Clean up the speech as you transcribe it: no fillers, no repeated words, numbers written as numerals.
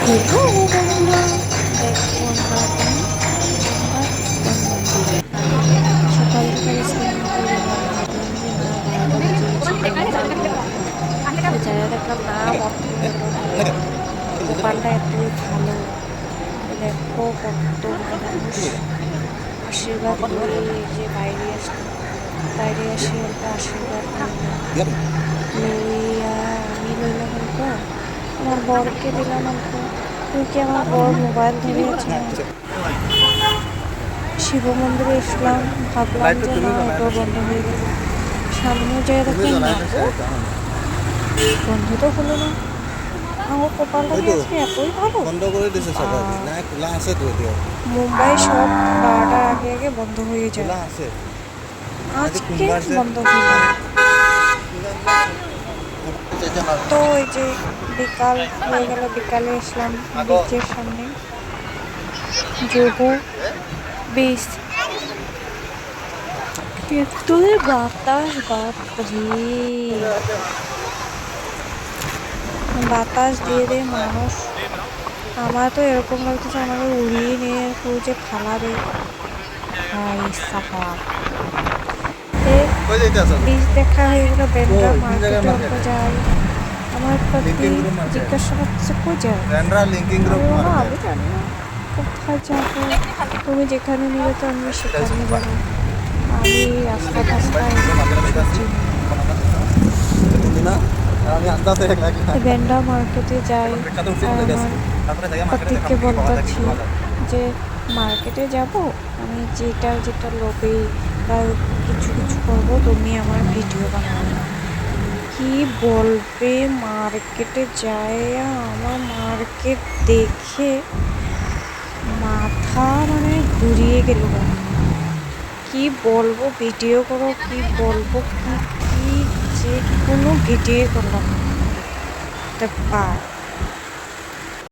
Hello বন্ধুরা, দেখো আমরা এখন আমরা ইস্কন মন্দিরে সকাল সকাল ইস্কন মন্দিরে গেলাম। ভাবলাম যে না 12টা বেজে গেছে, কেমন যাবো। তো যাই দেখলাম না, বন্ধ হয়ে গেল। দোকানটা এতই ভালো, দেখো কত মানুষ আশীর্বাদ করে যে বাইরে আসলাম। বাইরে আসে অল্প আশীর্বাদ নিলাম, লইয়া আমি লইলাম অল্প, আমার বরকে দিলাম অল্প। তুই কি আমার বর মোবাইল ধরে আছে না। শিব মন্দিরে এসলাম, ভাবলাম যে না ওটাও বন্ধ হয়ে গেল। সামনে যেয়ে দেখি না গো, বন্ধ তো হলো না। আমার কপালটা কি আজকে এতই ভালো। বন্ধ করে দিছে সবাই না, খোলা আছে তো এতিয়াও। মুম্বাই সব 12টার আগে আগে বন্ধ হয়ে যায়, খোলা আছে আজকে বন্ধ হলো। তো এই যে বিকাল হয়ে গেল, বিকালে এসলাম বিচের সামনে, জুহু বিচ। এতই বাতাস, বাপরে বাতাস দিয়ে দিয়ে মানুষ, আমার তো এরকম লাগতেছে আমাকে উড়িয়ে নিয়ে যে ফালাবে। হাই সাহাব, বীজ দেখা হয়ে গেল। বেন্দ্রা মার্কেটে অল্প যাই, আমার প্রতি জিজ্ঞাসা করতেছে কই যায়। আমি জানি না কোথায় যাবো, তুমি যেখানে নিবে তো আমি সেখানে যাবো। আমি রাস্তা ফাস্তায় বেন্ডা মার্কেটে যাই, আর আমার প্রতীককে বলতেছি যে মার্কেটে যাব, আমি যেটা যেটা লোভে বা কিছু কিছু করবো, তুমি আমার ভিডিও বানাবে। কি বলবে, মার্কেটে যায় আমার মার্কেট দেখে মাথা মানে ঘুরিয়ে গেল। কি বলবো, ভিডিও করো, কি বলবো, কি কি যে কোনো ভিডিও করলাম।